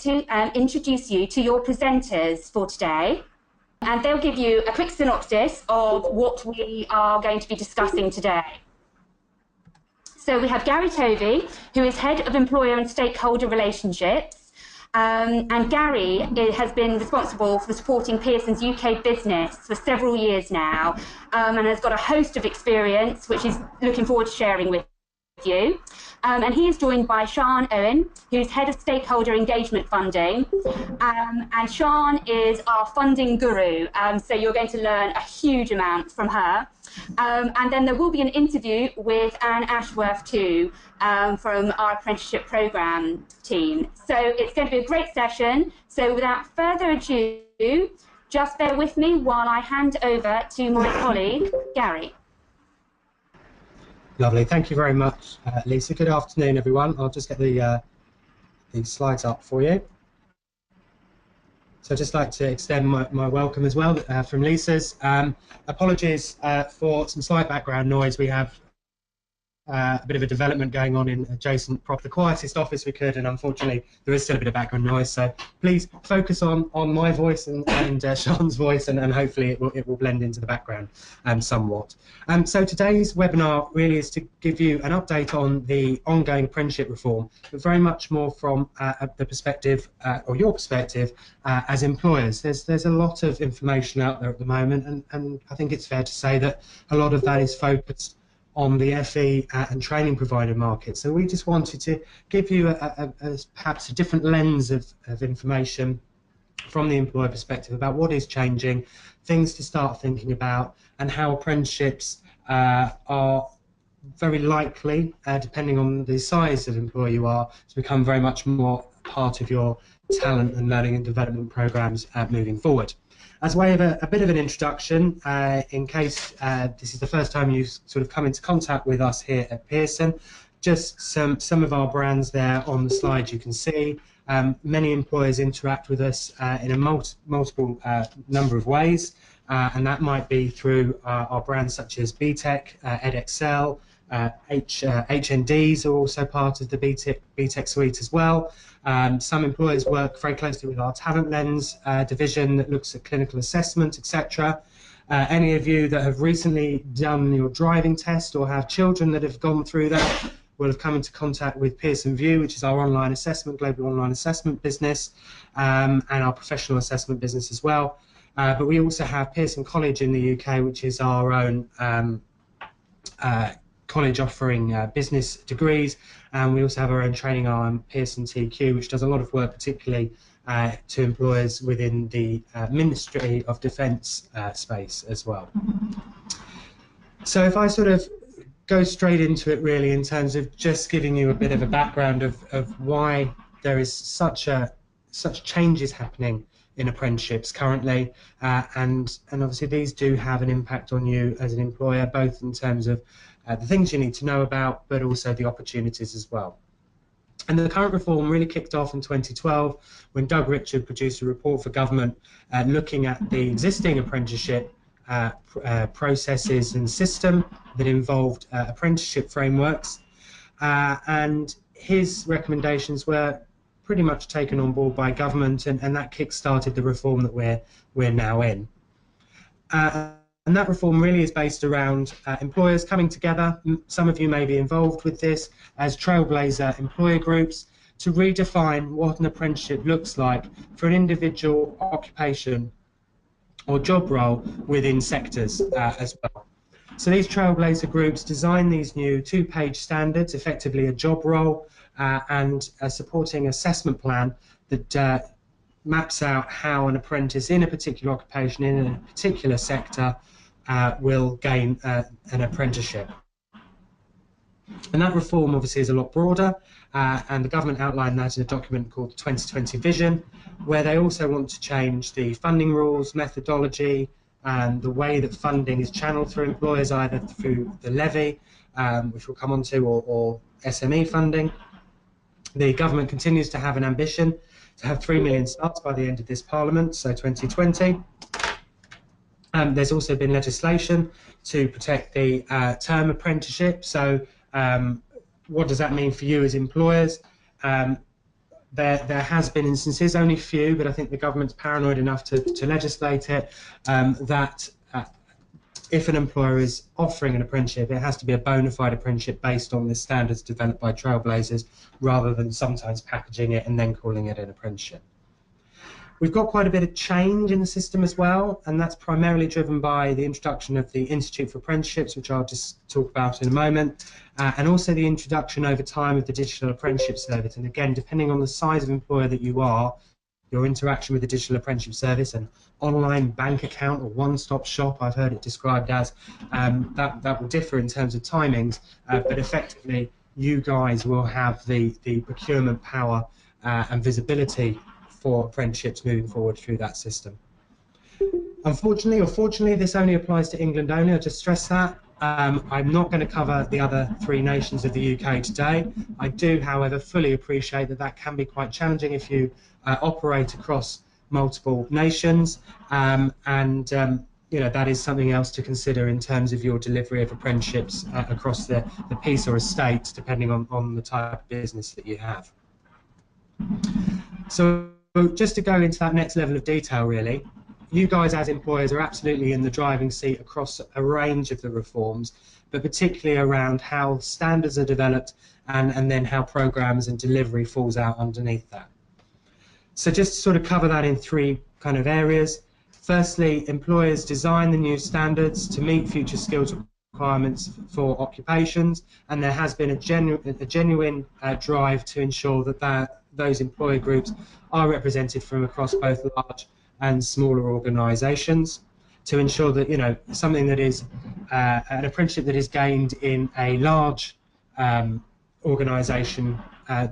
to introduce you to your presenters for today. And they'll give you a quick synopsis of what we are going to be discussing today. So we have Gary Tovey, who is Head of Employer and Stakeholder Relationships. And Gary has been responsible for supporting Pearson's UK business for several years now, and has got a host of experience, which he's looking forward to sharing with you. And he is joined by Siân Owen, who's Head of Stakeholder Engagement Funding. And Siân is our funding guru, so you're going to learn a huge amount from her. And then there will be an interview with Anne Ashworth too, from our apprenticeship programme team. So it's going to be a great session. So without further ado, just bear with me while I hand over to my colleague, Gary. Lovely, thank you very much, Lisa. Good afternoon, everyone. I'll just get the slides up for you. So I'd just like to extend my welcome as well from Lisa's. Apologies for some slight background noise. We have a bit of a development going on in adjacent the quietest office we could, and unfortunately there is still a bit of background noise, so please focus on my voice and Siân's voice, and hopefully it will blend into the background somewhat. So today's webinar really is to give you an update on the ongoing apprenticeship reform, but very much more from the perspective, or your perspective, as employers. There's a lot of information out there at the moment, and I think it's fair to say that a lot of that is focused on the FE and training provider market. So we just wanted to give you perhaps a different lens of information from the employer perspective about what is changing, things to start thinking about, and how apprenticeships are very likely, depending on the size of employer you are, to become very much more part of your talent and learning and development programs moving forward. As way of a bit of an introduction, in case this is the first time you've sort of come into contact with us here at Pearson, just some of our brands there on the slide you can see. Many employers interact with us in a multiple number of ways, and that might be through our brands such as BTEC, EdXL, HNDs are also part of the BTEC suite as well. Some employers work very closely with our Talent Lens division that looks at clinical assessment, etc. Any of you that have recently done your driving test or have children that have gone through that will have come into contact with Pearson View, which is our online assessment, global online assessment business, and our professional assessment business as well. But we also have Pearson College in the UK, which is our own college offering business degrees, and we also have our own training arm, Pearson TQ, which does a lot of work particularly to employers within the Ministry of Defence space as well. So if I sort of go straight into it really in terms of just giving you a bit of a background of why there is such changes happening in apprenticeships currently, and obviously these do have an impact on you as an employer, both in terms of the things you need to know about, but also the opportunities as well. And the current reform really kicked off in 2012 when Doug Richard produced a report for government looking at the existing apprenticeship processes and system that involved apprenticeship frameworks, and his recommendations were pretty much taken on board by government, and that kick-started the reform that we're now in. And that reform really is based around employers coming together. Some of you may be involved with this as trailblazer employer groups to redefine what an apprenticeship looks like for an individual occupation or job role within sectors as well. So these trailblazer groups design these new two-page standards, effectively a job role and a supporting assessment plan that maps out how an apprentice in a particular occupation, in a particular sector, will gain an apprenticeship. And that reform obviously is a lot broader, and the government outlined that in a document called the 2020 Vision, where they also want to change the funding rules, methodology, and the way that funding is channeled through employers, either through the levy, which we'll come on to, or SME funding. The government continues to have an ambition to have 3 million starts by the end of this Parliament, so 2020. There's also been legislation to protect the term apprenticeship. So what does that mean for you as employers? there has been instances, only few, but I think the government's paranoid enough to legislate it, that if an employer is offering an apprenticeship, it has to be a bona fide apprenticeship based on the standards developed by Trailblazers, rather than sometimes packaging it and then calling it an apprenticeship. We've got quite a bit of change in the system as well, and that's primarily driven by the introduction of the Institute for Apprenticeships, which I'll just talk about in a moment, and also the introduction over time of the Digital Apprenticeship Service. And again, depending on the size of employer that you are, your interaction with the Digital Apprenticeship Service, an online bank account or one-stop shop, I've heard it described as, that will differ in terms of timings, but effectively you guys will have the procurement power and visibility for apprenticeships moving forward through that system. Unfortunately or fortunately, this only applies to England only. I'll just stress that. I'm not going to cover the other 3 nations of the UK today. I do, however, fully appreciate that can be quite challenging if you operate across multiple nations, and you know, that is something else to consider in terms of your delivery of apprenticeships across the piece or estate, depending on the type of business that you have. So just to go into that next level of detail, really, you guys as employers are absolutely in the driving seat across a range of the reforms, but particularly around how standards are developed and then how programs and delivery falls out underneath that. So just to sort of cover that in 3 kind of areas. Firstly, employers design the new standards to meet future skills requirements for occupations, and there has been a genuine drive to ensure that those employer groups are represented from across both large and smaller organisations, to ensure that, you know, something that is an apprenticeship that is gained in a large organisation,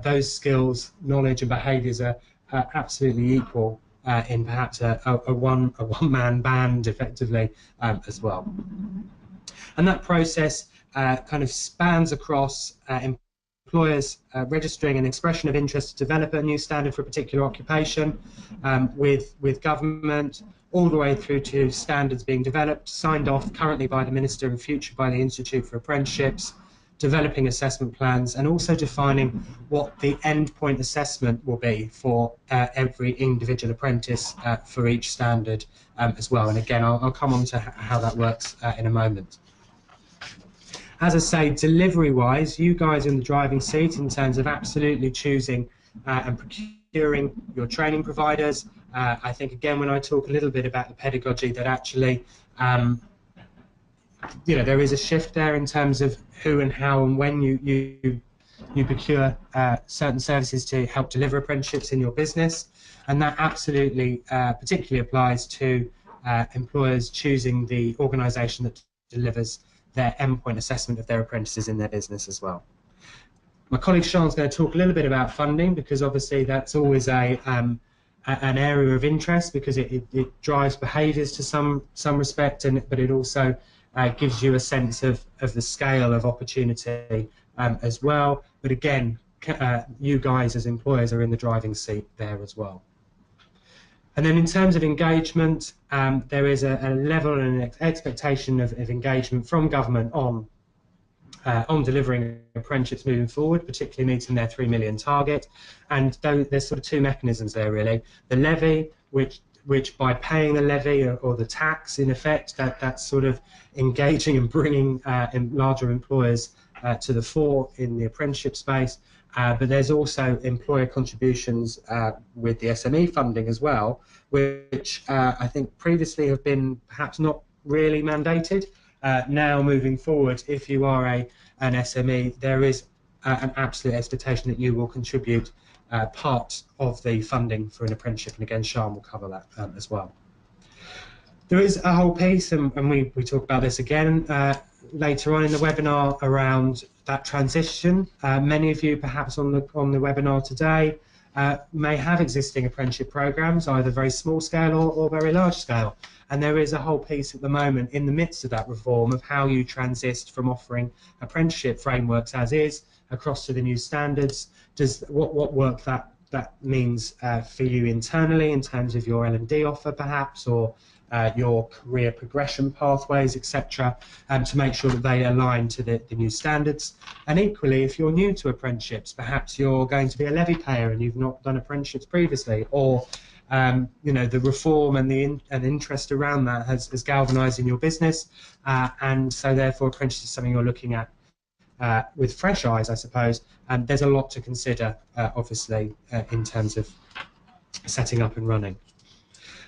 those skills, knowledge and behaviours are absolutely equal in perhaps a one-man band effectively as well. And that process kind of spans across employers registering an expression of interest to develop a new standard for a particular occupation, with government, all the way through to standards being developed, signed off currently by the Minister, in future by the Institute for Apprenticeships, developing assessment plans, and also defining what the endpoint assessment will be for every individual apprentice for each standard as well. And again, I'll come on to how that works in a moment. As I say, delivery-wise, you guys are in the driving seat in terms of absolutely choosing and procuring your training providers. I think, again, when I talk a little bit about the pedagogy, that actually, you know, there is a shift there in terms of who and how and when you procure certain services to help deliver apprenticeships in your business, and that absolutely particularly applies to employers choosing the organisation that delivers their endpoint assessment of their apprentices in their business as well. My colleague Siân's going to talk a little bit about funding, because obviously that's always an area of interest, because it drives behaviours to some respect, but it also gives you a sense of the scale of opportunity as well. But again, you guys as employers are in the driving seat there as well. And then in terms of engagement, there is a level and an expectation of engagement from government on delivering apprenticeships moving forward, particularly meeting their 3 million target. And there's sort of 2 mechanisms there, really. The levy, which by paying the levy or the tax, in effect, that's sort of engaging and bringing larger employers to the fore in the apprenticeship space. But there's also employer contributions with the SME funding as well, which I think previously have been perhaps not really mandated. Now moving forward, if you are an SME, there is an absolute expectation that you will contribute part of the funding for an apprenticeship, and again, Siân will cover that as well. There is a whole piece, and we talk about this again later on in the webinar, around that transition. Many of you perhaps on the webinar today may have existing apprenticeship programs, either very small scale or very large scale, and there is a whole piece at the moment in the midst of that reform of how you transist from offering apprenticeship frameworks as is across to the new standards. What work that that means for you internally in terms of your L&D offer perhaps, or your career progression pathways, etc., to make sure that they align to the new standards. And equally, if you're new to apprenticeships, perhaps you're going to be a levy payer and you've not done apprenticeships previously, or you know, the reform and the interest around that has galvanised in your business, and so therefore apprenticeship is something you're looking at with fresh eyes, I suppose. And there's a lot to consider, obviously, in terms of setting up and running.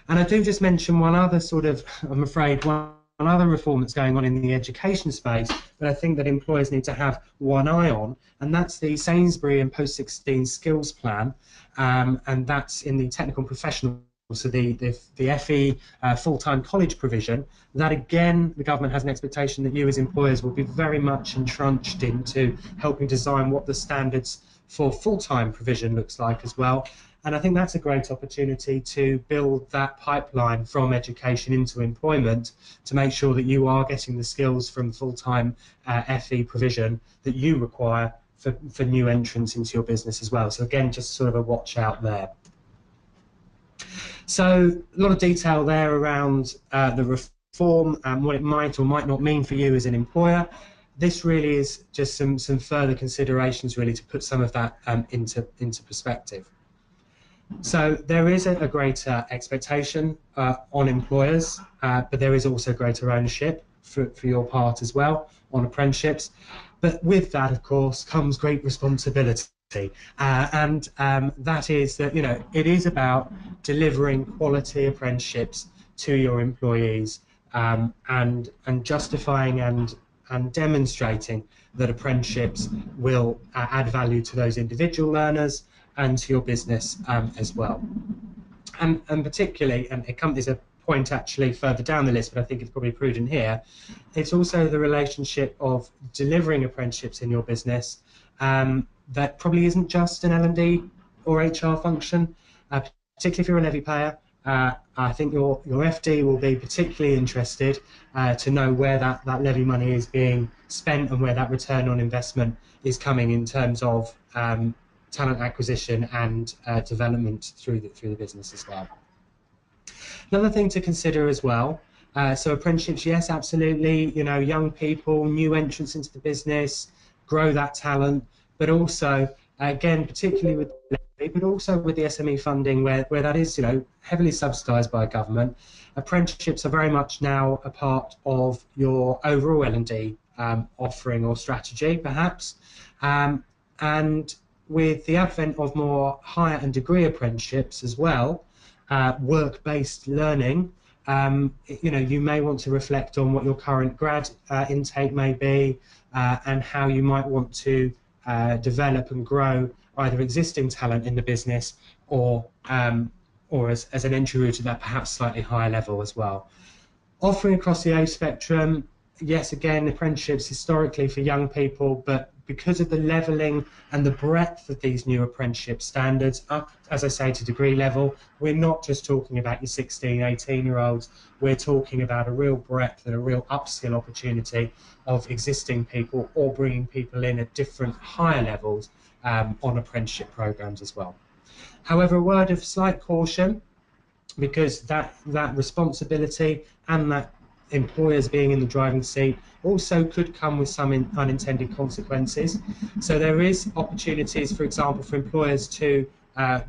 And I do just mention one other sort of, I'm afraid, one other reform that's going on in the education space that I think that employers need to have one eye on, and that's the Sainsbury and Post-16 Skills Plan, and that's in the technical and professional, so the FE full-time college provision. That again, the government has an expectation that you as employers will be very much entrenched into helping design what the standards for full-time provision looks like as well. And I think that's a great opportunity to build that pipeline from education into employment to make sure that you are getting the skills from full-time FE provision that you require for new entrants into your business as well. So again, just sort of a watch out there. So a lot of detail there around the reform and what it might or might not mean for you as an employer. This really is just some further considerations really to put some of that into perspective. So there is a greater expectation on employers, but there is also greater ownership for your part as well on apprenticeships. But with that, of course, comes great responsibility. And that is that, you know, it is about delivering quality apprenticeships to your employees, and justifying and demonstrating that apprenticeships will add value to those individual learners and to your business as well. And particularly, and there's a point actually further down the list, but I think it's probably prudent here, it's also the relationship of delivering apprenticeships in your business that probably isn't just an L&D or HR function, particularly if you're a levy payer. I think your FD will be particularly interested to know where that levy money is being spent and where that return on investment is coming in terms of talent acquisition and development through the business as well. Another thing to consider as well, so apprenticeships, yes, absolutely, you know, young people, new entrants into the business, grow that talent, but also, again, particularly with levy, but also with the SME funding where that is, you know, heavily subsidised by government, apprenticeships are very much now a part of your overall L&D offering or strategy, perhaps, and with the advent of more higher and degree apprenticeships as well, work-based learning, you know, you may want to reflect on what your current grad intake may be, and how you might want to develop and grow either existing talent in the business or as an entry route at that perhaps slightly higher level as well. Offering across the age spectrum, yes, again, apprenticeships historically for young people, but because of the levelling and the breadth of these new apprenticeship standards up, as I say, to degree level, we're not just talking about your 16, 18-year-olds, we're talking about a real breadth and a real upskill opportunity of existing people or bringing people in at different higher levels on apprenticeship programmes as well. However, a word of slight caution, because that responsibility and that employers being in the driving seat also could come with some unintended consequences. So there is opportunities, for example, for employers to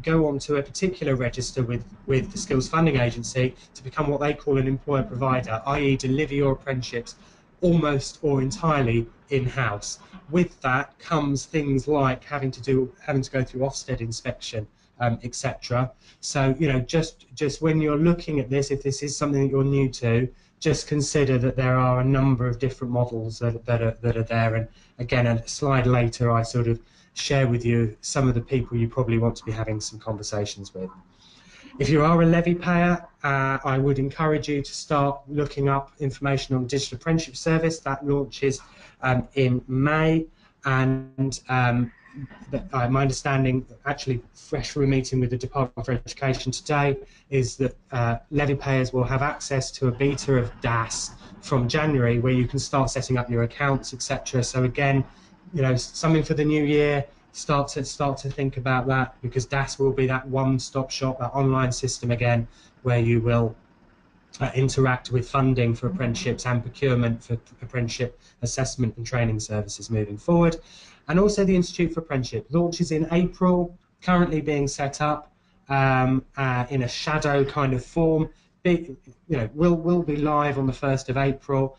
go onto a particular register with the Skills Funding Agency to become what they call an employer provider, i.e. deliver your apprenticeships almost or entirely in-house. With that comes things like having to go through Ofsted inspection, etc. So, you know, just when you're looking at this, if this is something that you're new to, just consider that there are a number of different models that are there. And again, a slide later, I sort of share with you some of the people you probably want to be having some conversations with. If you are a levy payer, I would encourage you to start looking up information on the Digital Apprenticeship Service. That launches in May, and my understanding, actually fresh from a meeting with the Department for Education today, is that levy payers will have access to a beta of DAS from January, where you can start setting up your accounts, etc. So again, you know, something for the new year. start to think about that, because DAS will be that one-stop shop, that online system again, where you will interact with funding for apprenticeships and procurement for apprenticeship assessment and training services moving forward. And also the Institute for Apprenticeship launches in April, currently being set up in a shadow kind of form. Will be live on the 1st of April.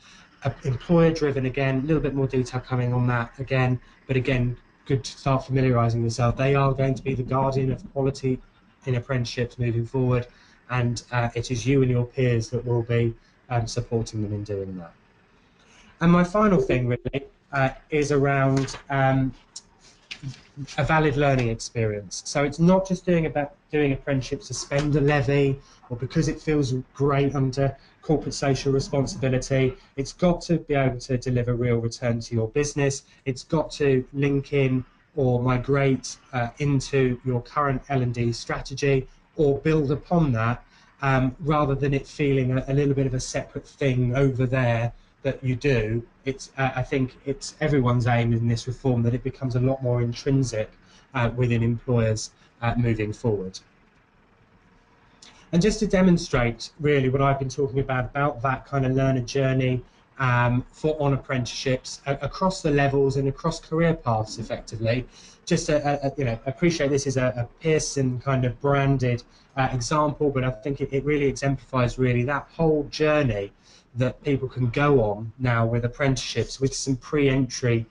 Employer driven again, a little bit more detail coming on that again, but again, good to start familiarising yourself. They are going to be the guardian of quality in apprenticeships moving forward, and it is you and your peers that will be supporting them in doing that. And my final thing really is around a valid learning experience. So it's not just doing apprenticeships to spend a levy or because it feels great under corporate social responsibility. It's got to be able to deliver real return to your business. It's got to link in or migrate into your current L&D strategy or build upon that, rather than it feeling a little bit of a separate thing over there that you do. I think it's everyone's aim in this reform that it becomes a lot more intrinsic within employers moving forward. And just to demonstrate really what I've been talking about that kind of learner journey on apprenticeships across the levels and across career paths effectively, just appreciate this is a Pearson kind of branded example, but I think it really exemplifies really that whole journey that people can go on now with apprenticeships, with some pre-entry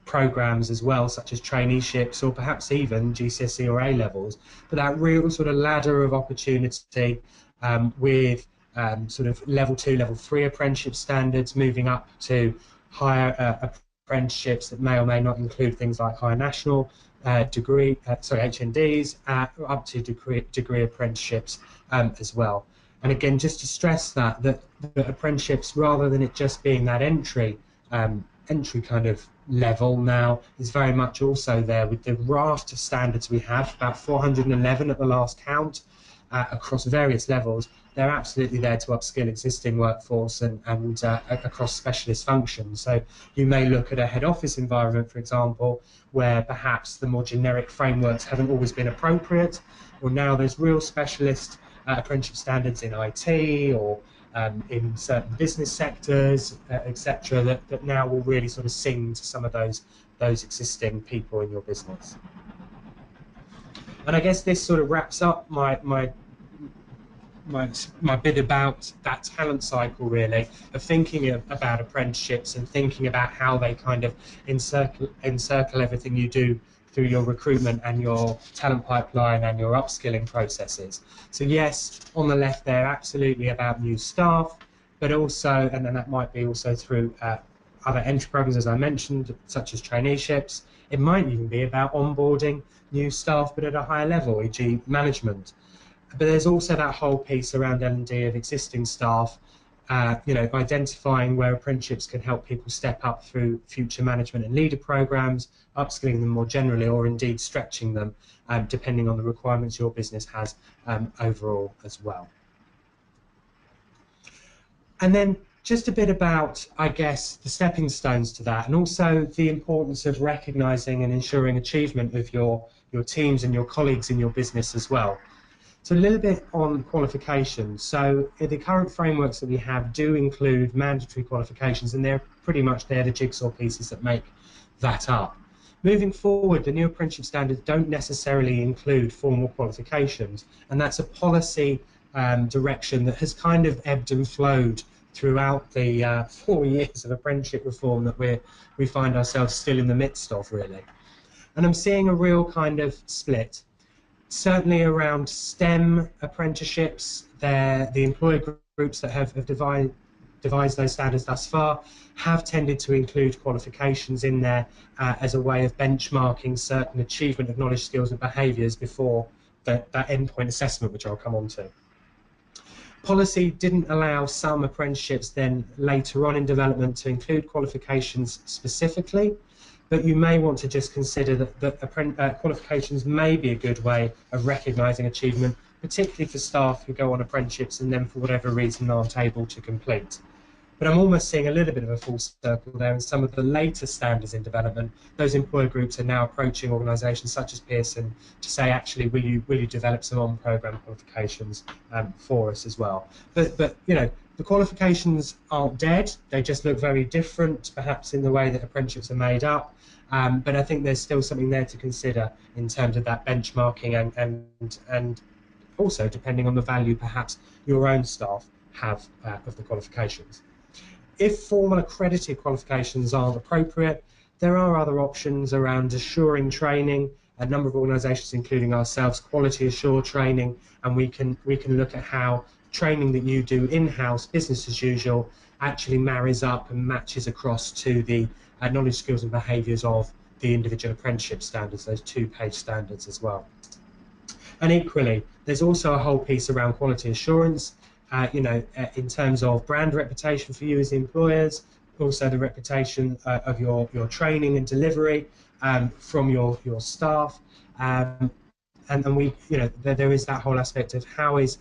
programs as well, such as traineeships or perhaps even GCSE or A levels, but that real sort of ladder of opportunity with sort of level 2, level 3 apprenticeship standards, moving up to higher apprenticeships that may or may not include things like higher national degree, HNDs, up to degree apprenticeships as well. And again, just to stress that apprenticeships, rather than it just being that entry kind of level now, is very much also there with the raft of standards we have, about 411 at the last count, across various levels. They're absolutely there to upskill existing workforce and across specialist functions. So you may look at a head office environment, for example, where perhaps the more generic frameworks haven't always been appropriate. Well, now there's real specialist apprenticeship standards in IT or in certain business sectors, etc., that now will really sort of sing to some of those existing people in your business. And I guess this sort of wraps up my bit about that talent cycle, really, of thinking about apprenticeships and thinking about how they kind of encircle everything you do through your recruitment and your talent pipeline and your upskilling processes. So yes, on the left there, absolutely about new staff, but also, and then that might be also through other entry programs, as I mentioned, such as traineeships. It might even be about onboarding new staff, but at a higher level, e.g. management. But there's also that whole piece around L&D of existing staff, identifying where apprenticeships can help people step up through future management and leader programs, upskilling them more generally, or indeed stretching them, depending on the requirements your business has overall as well. And then just a bit about, I guess, the stepping stones to that, and also the importance of recognising and ensuring achievement of your teams and your colleagues in your business as well. So a little bit on qualifications. So the current frameworks that we have do include mandatory qualifications, and they're the jigsaw pieces that make that up. Moving forward, the new apprenticeship standards don't necessarily include formal qualifications, and that's a policy direction that has kind of ebbed and flowed throughout the 4 years of apprenticeship reform that we find ourselves still in the midst of, really. And I'm seeing a real kind of split. Certainly around STEM apprenticeships, the employer groups that have devised those standards thus far have tended to include qualifications in there as a way of benchmarking certain achievement of knowledge, skills and behaviours before that endpoint assessment, which I'll come on to. Policy didn't allow some apprenticeships then later on in development to include qualifications specifically, but you may want to just consider that qualifications may be a good way of recognising achievement, particularly for staff who go on apprenticeships and then for whatever reason aren't able to complete. But I'm almost seeing a little bit of a full circle there in some of the later standards in development. Those employer groups are now approaching organisations such as Pearson to say, actually, will you develop some on-programme qualifications for us as well? But you know, the qualifications aren't dead. They just look very different, perhaps in the way that apprenticeships are made up. But I think there's still something there to consider in terms of that benchmarking and also depending on the value perhaps your own staff have of the qualifications. If formal accredited qualifications aren't appropriate, there are other options around assuring training. A number of organisations, including ourselves, quality assure training, and we can look at how training that you do in-house, business as usual, actually marries up and matches across to the knowledge, skills and behaviours of the individual apprenticeship standards, those two-page standards as well. And equally, there's also a whole piece around quality assurance, in terms of brand reputation for you as employers, also the reputation of your training and delivery from your staff, and we, there is that whole aspect of how is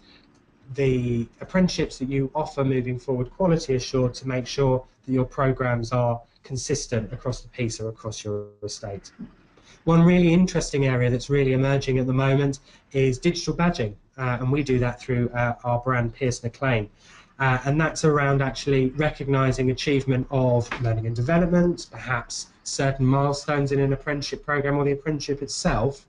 the apprenticeships that you offer moving forward quality assured to make sure that your programs are consistent across the piece or across your estate. One really interesting area that's really emerging at the moment is digital badging, and we do that through our brand Pearson Acclaim, and that's around actually recognising achievement of learning and development, perhaps certain milestones in an apprenticeship programme or the apprenticeship itself,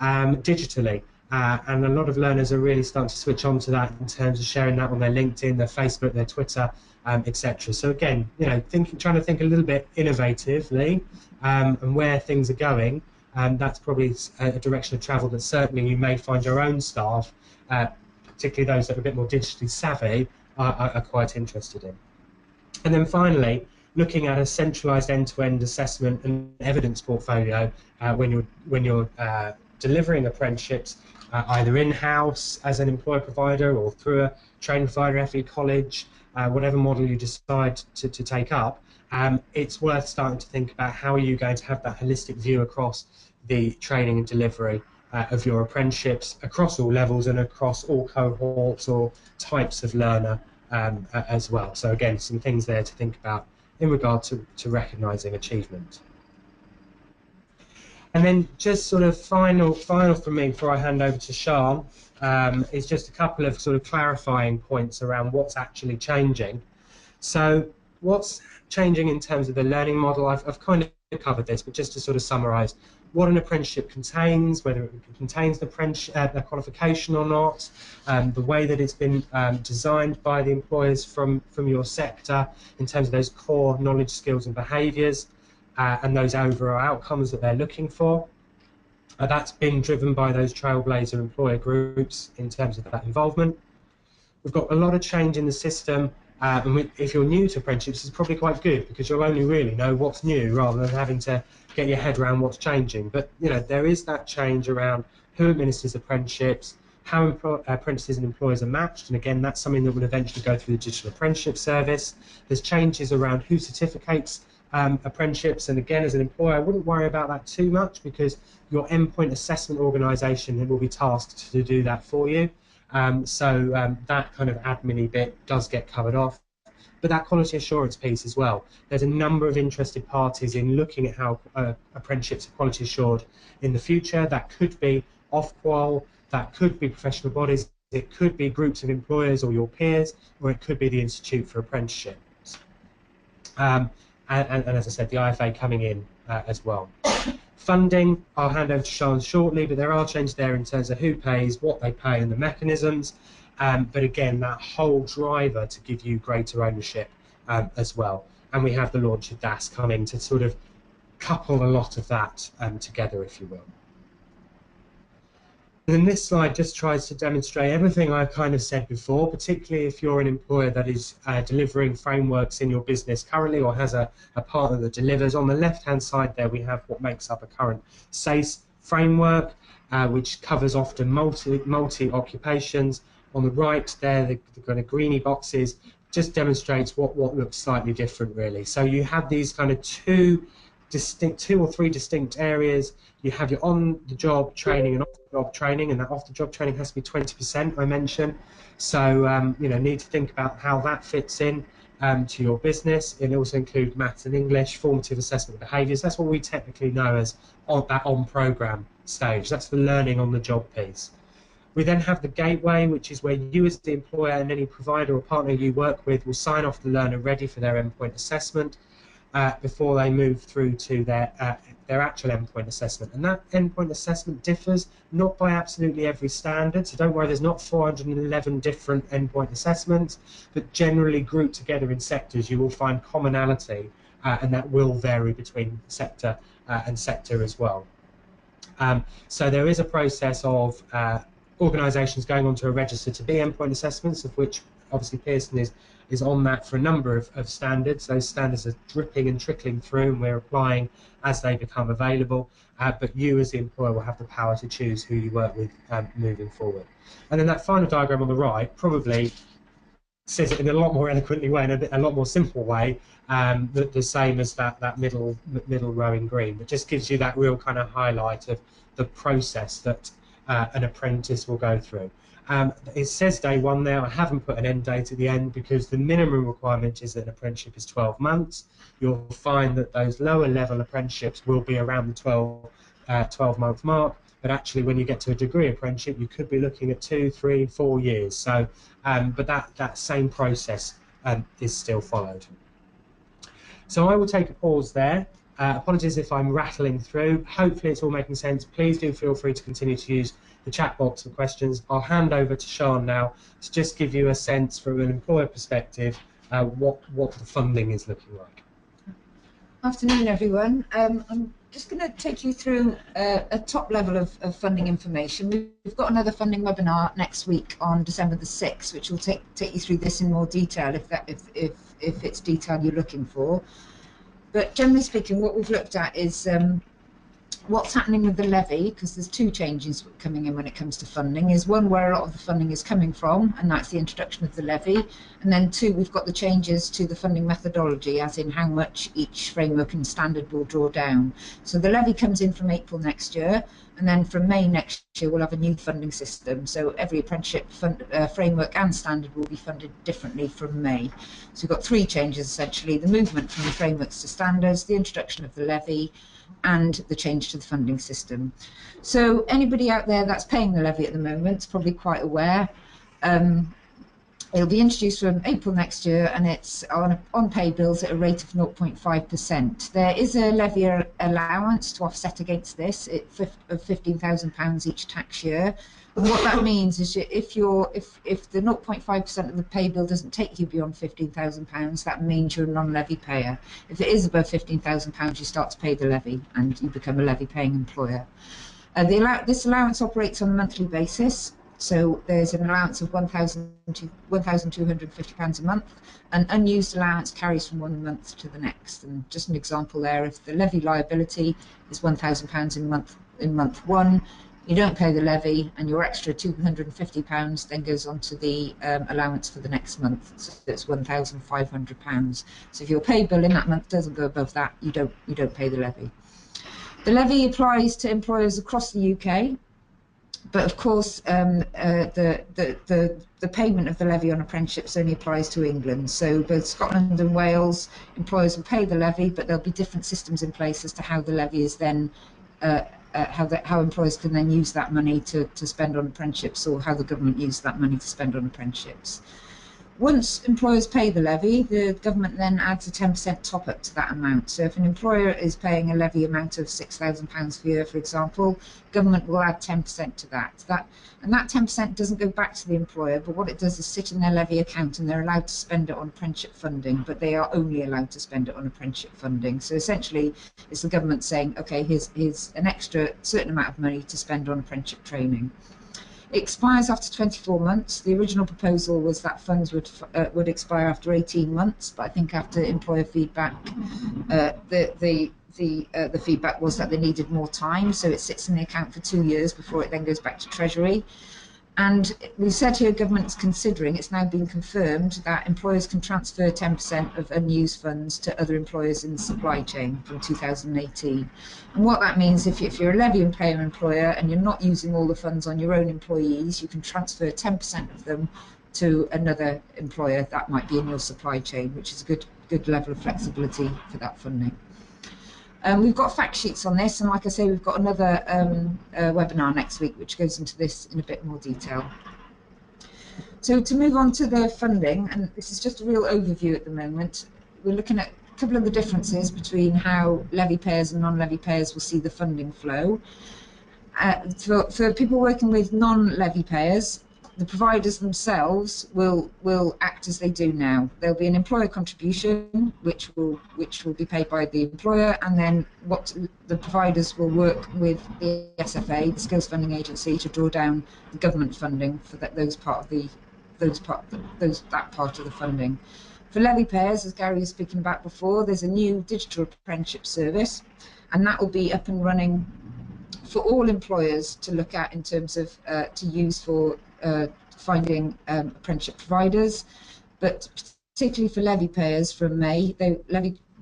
digitally. And a lot of learners are really starting to switch on to that in terms of sharing that on their LinkedIn, their Facebook, their Twitter, etc. So again, trying to think a little bit innovatively and where things are going. That's probably a direction of travel that certainly you may find your own staff, particularly those that are a bit more digitally savvy, are quite interested in. And then finally, looking at a centralised end-to-end assessment and evidence portfolio when you're delivering apprenticeships, either in-house as an employer provider or through a training provider, FE college, whatever model you decide to take up, it's worth starting to think about how are you going to have that holistic view across the training and delivery of your apprenticeships across all levels and across all cohorts or types of learner as well. So again, some things there to think about in regard to recognising achievement. And then just sort of final from me before I hand over to Siân is just a couple of sort of clarifying points around what's actually changing. So what's changing in terms of the learning model, I've kind of covered this, but just to sort of summarise what an apprenticeship contains, whether it contains the qualification or not, the way that it's been designed by the employers from your sector in terms of those core knowledge, skills and behaviours, and those overall outcomes that they're looking for. That's been driven by those trailblazer employer groups in terms of that involvement. We've got a lot of change in the system, and if you're new to apprenticeships, it's probably quite good because you'll only really know what's new rather than having to get your head around what's changing. But there is that change around who administers apprenticeships, how apprentices and employers are matched, and again that's something that will eventually go through the digital apprenticeship service. There's changes around who certificates apprenticeships, and again as an employer I wouldn't worry about that too much because your endpoint assessment organisation will be tasked to do that for you. So that kind of admin-y bit does get covered off. But that quality assurance piece as well. There's a number of interested parties in looking at how apprenticeships are quality assured in the future. That could be Ofqual, that could be professional bodies, it could be groups of employers or your peers, or it could be the Institute for Apprenticeships. And as I said, the IFA coming in as well. Funding, I'll hand over to Siân shortly, but there are changes there in terms of who pays, what they pay and the mechanisms. But again, that whole driver to give you greater ownership as well. And we have the launch of DAS coming to sort of couple a lot of that together, if you will. And then this slide just tries to demonstrate everything I've kind of said before, particularly if you're an employer that is delivering frameworks in your business currently or has a partner that delivers. On the left-hand side there, we have what makes up a current SACE framework, which covers often multi-occupations. On the right there, the kind of greeny boxes just demonstrates what looks slightly different, really. So you have these kind of two or three distinct areas. You have your on-the-job training and off-the-job training, and that off-the-job training has to be 20%, I mentioned. So need to think about how that fits in to your business. It'll also include maths and English, formative assessment behaviours. That's what we technically know as that on-programme stage. That's the learning on the job piece. We then have the gateway, which is where you as the employer and any provider or partner you work with will sign off the learner ready for their endpoint assessment before they move through to their actual endpoint assessment. And that endpoint assessment differs not by absolutely every standard, so don't worry, there's not 411 different endpoint assessments, but generally grouped together in sectors you will find commonality, and that will vary between sector and sector as well. So there is a process of organisations going onto a register to be endpoint assessments, of which obviously Pearson is on that for a number of standards. Those standards are dripping and trickling through, and we're applying as they become available, but you as the employer will have the power to choose who you work with moving forward. And then that final diagram on the right probably says it in a lot more eloquently way, in a lot more simple way, the same as that middle row in green, but just gives you that real kind of highlight of the process that an apprentice will go through. It says day one there. I haven't put an end date at the end because the minimum requirement is that an apprenticeship is 12 months. You'll find that those lower level apprenticeships will be around the 12-month mark, but actually when you get to a degree apprenticeship you could be looking at 2, 3, 4 years. So, but that same process is still followed. So I will take a pause there. Apologies if I'm rattling through. Hopefully it's all making sense. Please do feel free to continue to use the chat box for questions. I'll hand over to Siân now to just give you a sense from an employer perspective what the funding is looking like. Afternoon everyone. I'm just going to take you through a top level of funding information. We've got another funding webinar next week on December the 6th, which will take you through this in more detail if it's detail you're looking for. But generally speaking, what we've looked at is what's happening with the levy, because there's two changes coming in when it comes to funding. Is one, where a lot of the funding is coming from, and that's the introduction of the levy, and then two, we've got the changes to the funding methodology, as in how much each framework and standard will draw down. So the levy comes in from April next year, and then from May next year we'll have a new funding system. So every apprenticeship framework and standard will be funded differently from May. So we've got three changes essentially: the movement from the frameworks to standards, the introduction of the levy, and the change to the funding system. So anybody out there that's paying the levy at the moment is probably quite aware. It'll be introduced from April next year, and it's on pay bills at a rate of 0.5%. There is a levy allowance to offset against this of £15,000 each tax year. And what that means is if the 0.5% of the pay bill doesn't take you beyond £15,000, that means you're a non-levy payer. If it is above £15,000, you start to pay the levy and you become a levy-paying employer. This allowance operates on a monthly basis. So there's an allowance of £1,250 a month. An unused allowance carries from one month to the next. And just an example there, if the levy liability is £1,000 in month one, you don't pay the levy, and your extra £250 then goes on to the allowance for the next month. So it's £1,500. So if your pay bill in that month doesn't go above that, you don't pay the levy. The levy applies to employers across the UK. But of course, the payment of the levy on apprenticeships only applies to England. So both Scotland and Wales, employers will pay the levy, but there'll be different systems in place as to how the levy is then, how employers can then use that money to spend on apprenticeships, or how the government uses that money to spend on apprenticeships. Once employers pay the levy, the government then adds a 10% top up to that amount. So if an employer is paying a levy amount of £6,000 per year, for example, government will add 10% to that. And that 10% doesn't go back to the employer, but what it does is sit in their levy account, and they're allowed to spend it on apprenticeship funding, but they are only allowed to spend it on apprenticeship funding. So essentially, it's the government saying, okay, here's an extra certain amount of money to spend on apprenticeship training. It expires after 24 months. The original proposal was that funds would expire after 18 months, but I think after employer feedback, the feedback was that they needed more time, so it sits in the account for 2 years before it then goes back to Treasury. And we said here government's considering, it's now been confirmed, that employers can transfer 10% of unused funds to other employers in the supply chain from 2018. And what that means, if you're a levy-paying employer and you're not using all the funds on your own employees, you can transfer 10% of them to another employer that might be in your supply chain, which is a good level of flexibility for that funding. We've got fact sheets on this, and like I say, we've got another webinar next week which goes into this in a bit more detail. So to move on to the funding, and this is just a real overview at the moment, we're looking at a couple of the differences between how levy payers and non-levy payers will see the funding flow. For people working with non-levy payers, the providers themselves will act as they do now. There'll be an employer contribution which will be paid by the employer, and then what the providers will work with the SFA, the Skills Funding Agency, to draw down the government funding for that part of the funding. For levy payers, as Gary was speaking about before, there's a new digital apprenticeship service, and that will be up and running for all employers to look at in terms of to use for finding apprenticeship providers, but particularly for levy payers from May,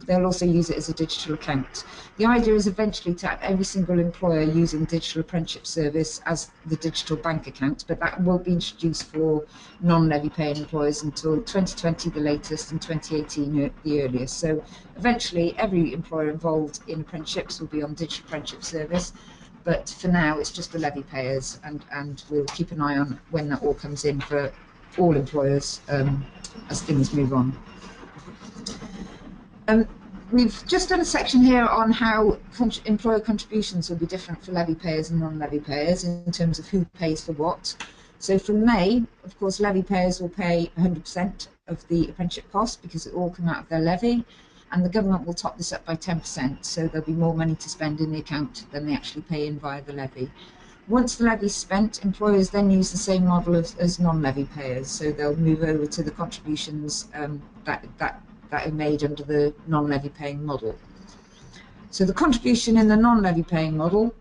they'll also use it as a digital account. The idea is eventually to have every single employer using digital apprenticeship service as the digital bank account, but that won't be introduced for non-levy paying employers until 2020 the latest and 2018 the earliest. So eventually every employer involved in apprenticeships will be on digital apprenticeship service, but for now it's just the levy payers, and we'll keep an eye on when that all comes in for all employers as things move on. We've just done a section here on how employer contributions will be different for levy payers and non-levy payers in terms of who pays for what. So from May, of course, levy payers will pay 100% of the apprenticeship cost because it all come out of their levy, and the government will top this up by 10%, so there'll be more money to spend in the account than they actually pay in via the levy. Once the levy is spent, employers then use the same model as non-levy payers, so they'll move over to the contributions that are made under the non-levy paying model. So the contribution in the non-levy paying model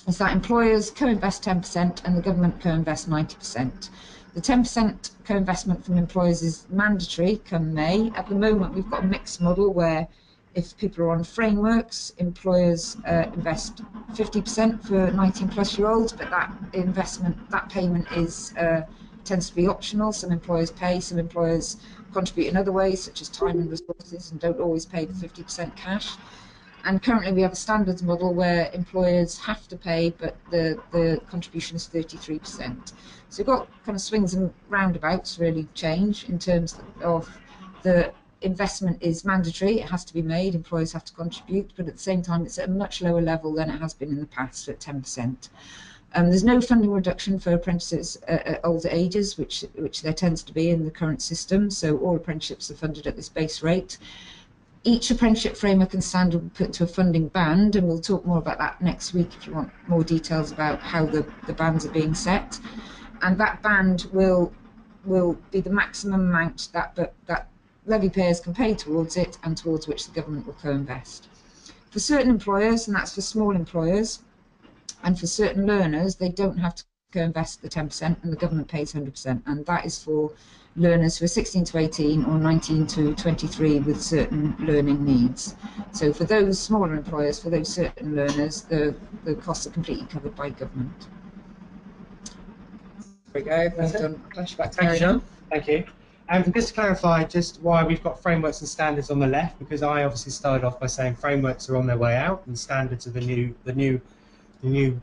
is that employers co-invest 10% and the government co-invest 90%. The 10% co-investment from employers is mandatory come May. At the moment we've got a mixed model where if people are on frameworks, employers invest 50% for 19+-year-olds, but that payment tends to be optional. Some employers pay, some employers contribute in other ways, such as time and resources, and don't always pay the 50% cash. And currently we have a standards model where employers have to pay, but the contribution is 33%. So we've got kind of swings and roundabouts really change in terms of the investment is mandatory, it has to be made, employers have to contribute, but at the same time it's at a much lower level than it has been in the past at 10%. There's no funding reduction for apprentices at older ages, which there tends to be in the current system, so all apprenticeships are funded at this base rate. Each apprenticeship framework and standard will put to a funding band, and we'll talk more about that next week if you want more details about how the bands are being set. And that band will be the maximum amount that levy payers can pay towards it and towards which the government will co-invest. For certain employers, and that's for small employers, and for certain learners, they don't have to co-invest the 10% and the government pays 100%, and that is for learners who are 16 to 18 or 19 to 23 with certain learning needs. So for those smaller employers, for those certain learners, the costs are completely covered by government. There we go. Well done. Flashback to Gary. Thank you. Thank you. And just to clarify just why we've got frameworks and standards on the left, because I obviously started off by saying frameworks are on their way out and standards are the new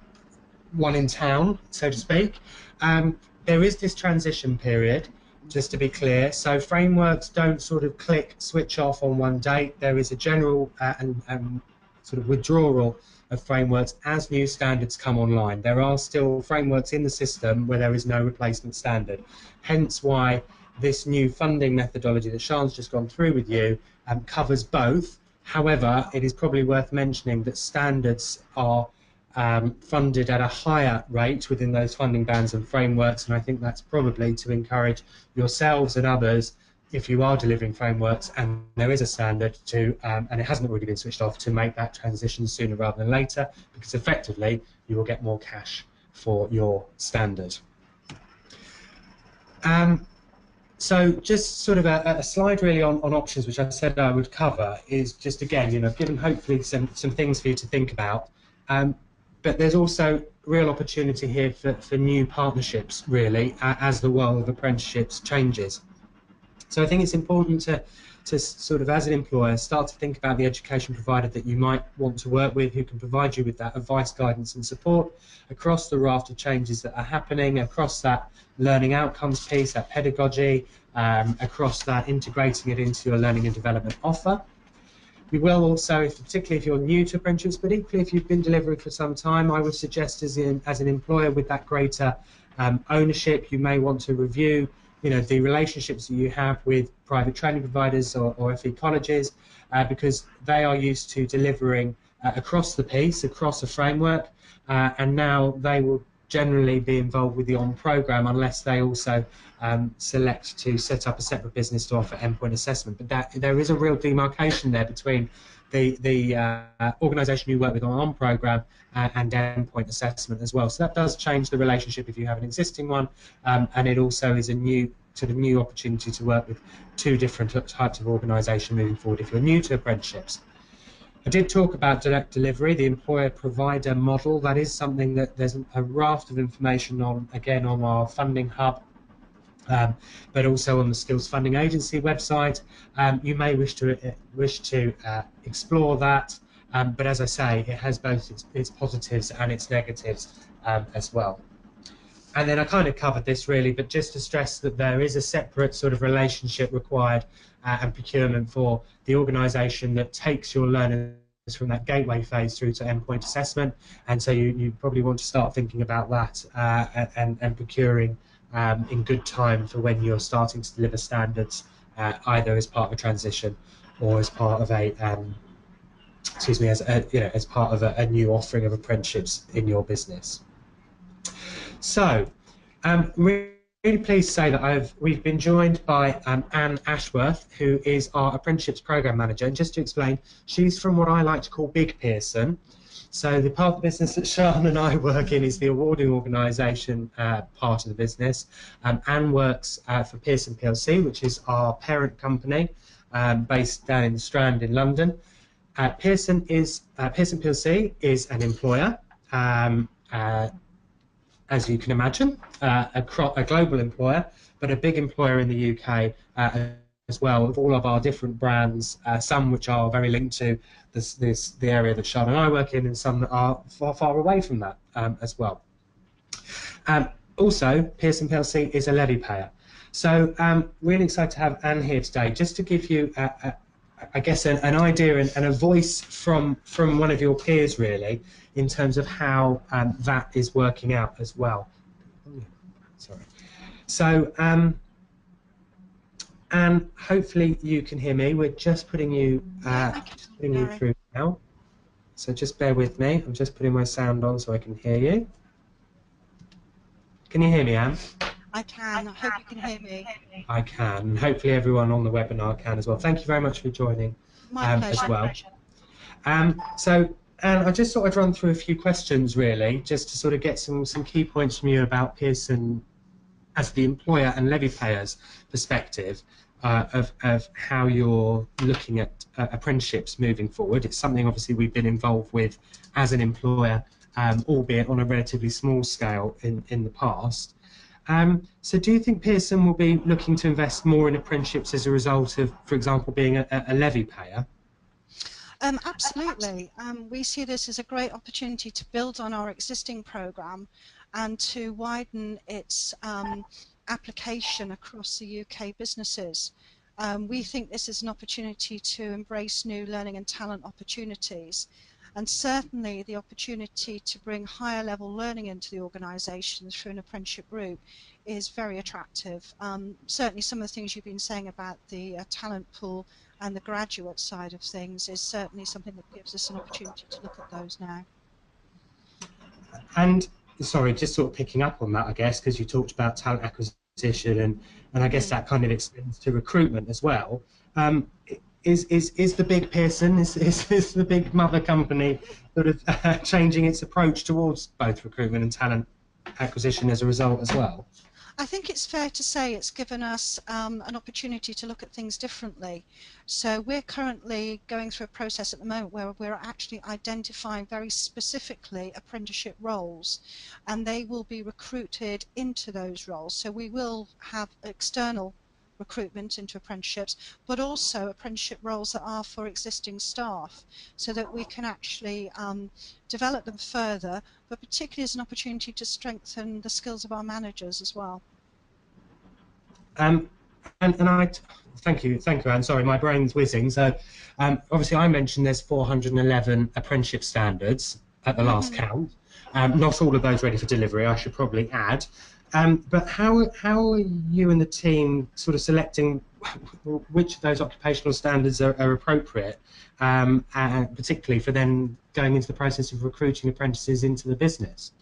one in town, so to speak. There is this transition period, just to be clear. So frameworks don't sort of switch off on one date. There is a general and sort of withdrawal of frameworks as new standards come online. There are still frameworks in the system where there is no replacement standard. Hence why this new funding methodology that Siân's just gone through with you covers both. However, it is probably worth mentioning that standards are funded at a higher rate within those funding bands and frameworks, and I think that's probably to encourage yourselves and others, if you are delivering frameworks and there is a standard, to and it hasn't already been switched off, to make that transition sooner rather than later, because effectively you will get more cash for your standard. So just sort of a slide really on options, which I said I would cover, is just again, given hopefully some things for you to think about. but there's also real opportunity here for new partnerships, really, as the world of apprenticeships changes. So I think it's important to sort of, as an employer, start to think about the education provider that you might want to work with, who can provide you with that advice, guidance and support across the raft of changes that are happening, across that learning outcomes piece, that pedagogy, across that integrating it into your learning and development offer. We will also, particularly if you're new to apprenticeships, but equally if you've been delivering for some time, I would suggest as an employer with that greater ownership, you may want to review the relationships that you have with private training providers or FE colleges, because they are used to delivering across the piece, across a framework, and now they will generally be involved with the on-programme unless they also select to set up a separate business to offer endpoint assessment. But there is a real demarcation there between the organisation you work with on-programme and endpoint assessment as well. So that does change the relationship if you have an existing one, and it also is a new opportunity to work with two different types of organisation moving forward if you're new to apprenticeships. I did talk about direct delivery, the employer-provider model. That is something that there's a raft of information on, again, on our funding hub, but also on the Skills Funding Agency website. You may wish to explore that, but as I say, it has both its positives and its negatives as well. And then I kind of covered this really, but just to stress that there is a separate sort of relationship required and procurement for the organisation that takes your learners from that gateway phase through to endpoint assessment, and so you probably want to start thinking about that and procuring in good time for when you're starting to deliver standards, either as part of a transition or as part of a as part of a new offering of apprenticeships in your business. So, really pleased to say that we've been joined by Anne Ashworth, who is our Apprenticeships Programme Manager. And just to explain, she's from what I like to call Big Pearson. So the part of the business that Siân and I work in is the awarding organisation part of the business. Anne works for Pearson plc, which is our parent company based down in the Strand in London. Pearson plc is an employer. As you can imagine, a global employer, but a big employer in the UK as well, with all of our different brands, some which are very linked to the area that Siân and I work in, and some that are far away from that as well. Also, Pearson plc is a levy payer. So really excited to have Anne here today, just to give you, I guess, an idea and a voice from one of your peers, really, in terms of how that is working out as well. Sorry. So, Anne, hopefully you can hear me. We're just putting you through now. So just bear with me. I'm just putting my sound on so I can hear you. Can you hear me, Anne? I can. I hope you can hear me. I can. And hopefully everyone on the webinar can as well. Thank you very much for joining as well. So, Anne, I just thought I'd run through a few questions, really, just to sort of get some key points from you about Pearson as the employer and levy payers perspective of how you're looking at apprenticeships moving forward. It's something, obviously, we've been involved with as an employer, albeit on a relatively small scale in the past. So do you think Pearson will be looking to invest more in apprenticeships as a result of, for example, being a levy payer? Absolutely. We see this as a great opportunity to build on our existing programme and to widen its application across the UK businesses. We think this is an opportunity to embrace new learning and talent opportunities, and certainly the opportunity to bring higher level learning into the organisation through an apprenticeship route is very attractive. Certainly some of the things you've been saying about the talent pool and the graduate side of things is certainly something that gives us an opportunity to look at those now. And sorry, just sort of picking up on that, I guess, because you talked about talent acquisition and I guess that kind of extends to recruitment as well. Is the big Pearson, is the big mother company sort of changing its approach towards both recruitment and talent acquisition as a result as well? I think it's fair to say it's given us an opportunity to look at things differently. So we're currently going through a process at the moment where we're actually identifying very specifically apprenticeship roles, and they will be recruited into those roles. So we will have external recruitment into apprenticeships, but also apprenticeship roles that are for existing staff, so that we can actually develop them further, but particularly as an opportunity to strengthen the skills of our managers as well. And I thank you, Anne. Sorry, my brain's whizzing. So obviously I mentioned there's 411 apprenticeship standards at the last count. Not all of those ready for delivery, I should probably add. But how are you and the team sort of selecting which of those occupational standards are appropriate, particularly for then going into the process of recruiting apprentices into the business?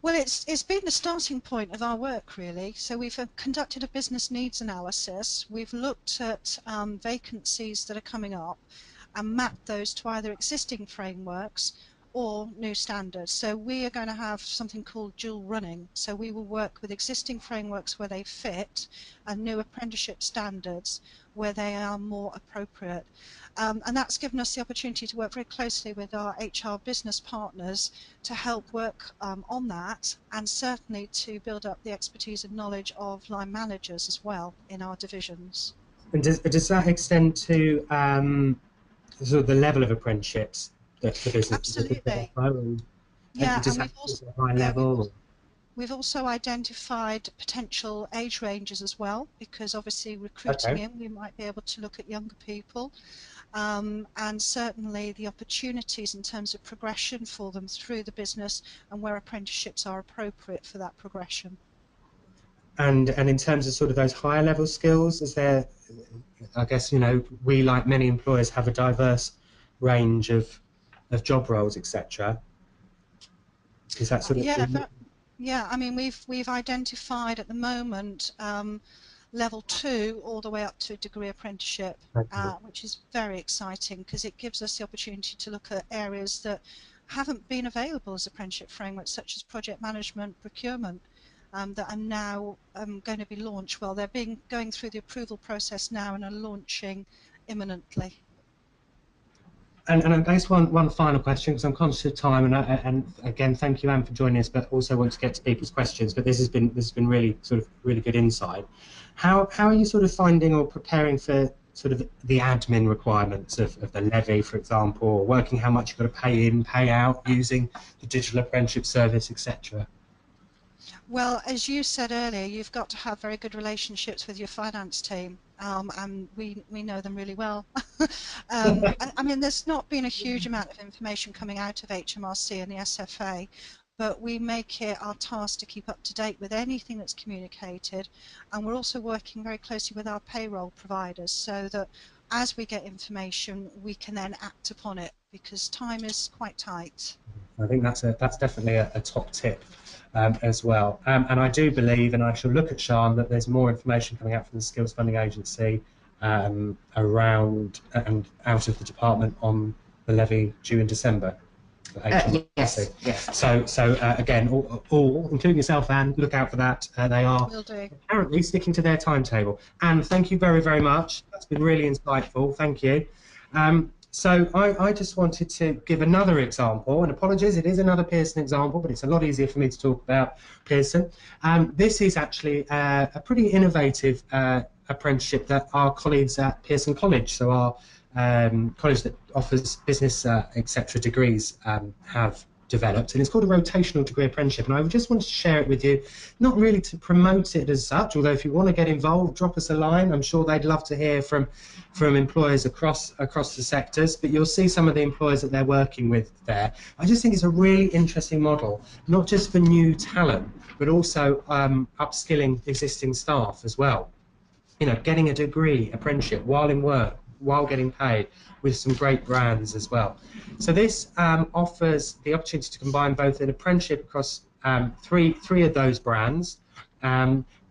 Well, it's been the starting point of our work, really. So we've conducted a business needs analysis. We've looked at vacancies that are coming up and mapped those to either existing frameworks or new standards. So we are going to have something called dual running. So we will work with existing frameworks where they fit and new apprenticeship standards where they are more appropriate. And that's given us the opportunity to work very closely with our HR business partners to help work on that, and certainly to build up the expertise and knowledge of line managers as well in our divisions. And does that extend to sort of the level of apprenticeships that the business? Absolutely. Yeah, does that also a high level? We've also identified potential age ranges as well, because obviously recruiting in, we might be able to look at younger people, and certainly the opportunities in terms of progression for them through the business and where apprenticeships are appropriate for that progression. And in terms of sort of those higher level skills, is there, I guess, you know, we, like many employers, have a diverse range of job roles, etc. Is that sort of yeah, I mean, we've identified at the moment level 2 all the way up to a degree apprenticeship, which is very exciting because it gives us the opportunity to look at areas that haven't been available as apprenticeship frameworks, such as project management, procurement, that are now going to be launched. Well, they're going through the approval process now and are launching imminently. And I guess one final question, because I'm conscious of time, and again, thank you, Anne, for joining us, but also want to get to people's questions. But this has been really good insight. How are you sort of finding or preparing for sort of the admin requirements of the levy, for example, or working how much you've got to pay in, pay out, using the digital apprenticeship service, etc.? Well, as you said earlier, you've got to have very good relationships with your finance team, and we know them really well. I mean, there's not been a huge amount of information coming out of HMRC and the SFA, but we make it our task to keep up to date with anything that's communicated, and we're also working very closely with our payroll providers so that as we get information, we can then act upon it, because time is quite tight. I think that's definitely a top tip as well. And I do believe, and I shall look at Siân, that there's more information coming out from the Skills Funding Agency around and out of the department on the levy due in December. Yes. So again, all, including yourself, Anne, look out for that. They are apparently sticking to their timetable. Anne, thank you very, very much. That's been really insightful. Thank you. So I just wanted to give another example, and apologies, it is another Pearson example, but it's a lot easier for me to talk about Pearson. This is actually a pretty innovative apprenticeship that our colleagues at Pearson College, so our college that offers business, etc. degrees, have developed, and it's called a rotational degree apprenticeship, and I just wanted to share it with you, not really to promote it as such, although if you want to get involved, drop us a line. I'm sure they'd love to hear from employers across the sectors, but you'll see some of the employers that they're working with there. I just think it's a really interesting model, not just for new talent, but also upskilling existing staff as well. You know, getting a degree apprenticeship while in work, while getting paid, with some great brands as well. So this offers the opportunity to combine both an apprenticeship across three of those brands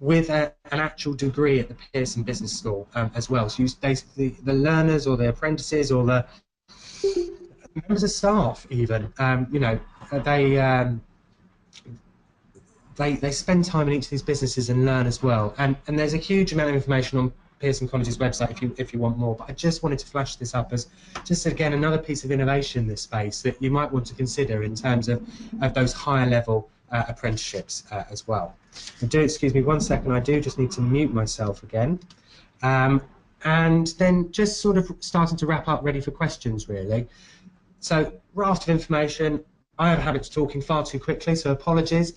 with an actual degree at the Pearson Business School as well. So basically the learners or the apprentices or the members of staff even, you know, they spend time in each of these businesses and learn as well. And there's a huge amount of information on Pearson College's website if you want more. But I just wanted to flash this up as just again another piece of innovation in this space that you might want to consider in terms of those higher level apprenticeships as well. And excuse me 1 second, I do just need to mute myself again. And then just sort of starting to wrap up, ready for questions really. So raft of information. I have a habit of talking far too quickly, so apologies.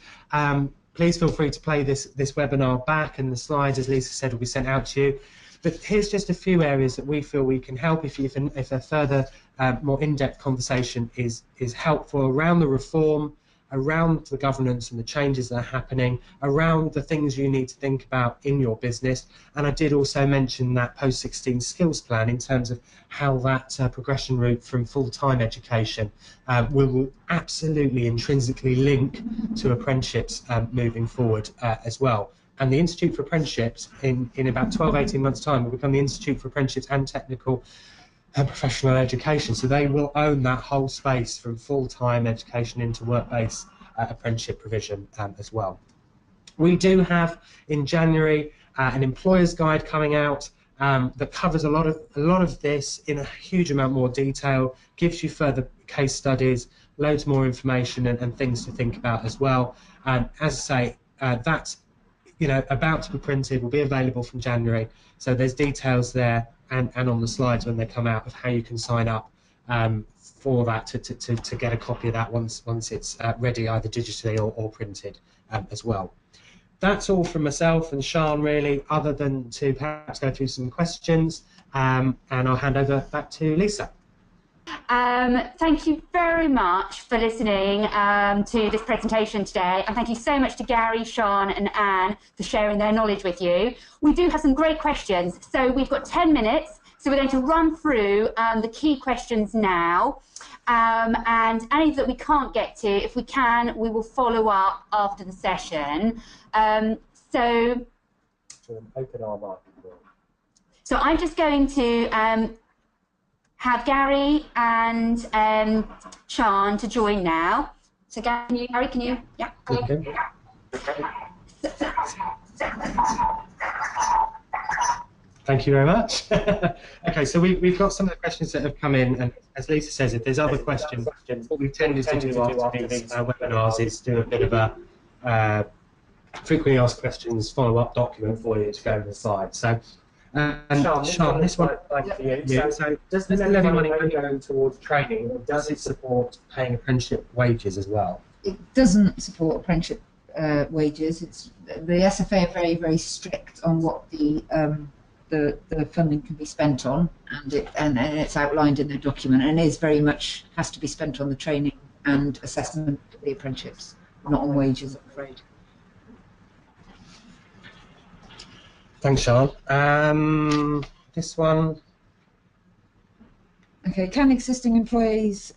Please feel free to play this webinar back, and the slides, as Lisa said, will be sent out to you. But here's just a few areas that we feel we can help if a further more in-depth conversation is helpful around the reform, around the governance and the changes that are happening, around the things you need to think about in your business. And I did also mention that post-16 skills plan in terms of how that progression route from full-time education will absolutely intrinsically link to apprenticeships moving forward as well. And the Institute for Apprenticeships in about 12-18 months' time will become the Institute for Apprenticeships and Technical and Professional Education. So they will own that whole space from full-time education into work-based apprenticeship provision as well. We do have in January an employer's guide coming out that covers a lot of this in a huge amount more detail, gives you further case studies, loads more information and things to think about as well. As I say, that's about to be printed, will be available from January. So there's details there and on the slides when they come out of how you can sign up for that to get a copy of that once it's ready, either digitally or printed as well. That's all from myself and Siân really, other than to perhaps go through some questions, and I'll hand over back to Lisa. Thank you very much for listening to this presentation today, and thank you so much to Gary, Siân and Anne for sharing their knowledge with you. We do have some great questions, so we've got 10 minutes, so we're going to run through the key questions now, and any that we can't get to, if we can, we will follow up after the session. So I'm just going to have Gary and Siân to join now. So Gary, can you? Yeah. Okay. Thank you very much. Okay, so we've got some of the questions that have come in, and as Lisa says, if there's other questions, what we've tended to do after these webinars is do a bit of a frequently asked questions follow-up document for you to go over the slides. So. Siân, this one, so does the levy money go towards training, or does it support paying apprenticeship wages as well? It doesn't support apprenticeship wages. It's the SFA are very, very strict on what the funding can be spent on, and it's outlined in the document, and it is very much has to be spent on the training and assessment of the apprenticeships, not on wages, I'm afraid. Thanks, Siân. This one. Okay, can existing employees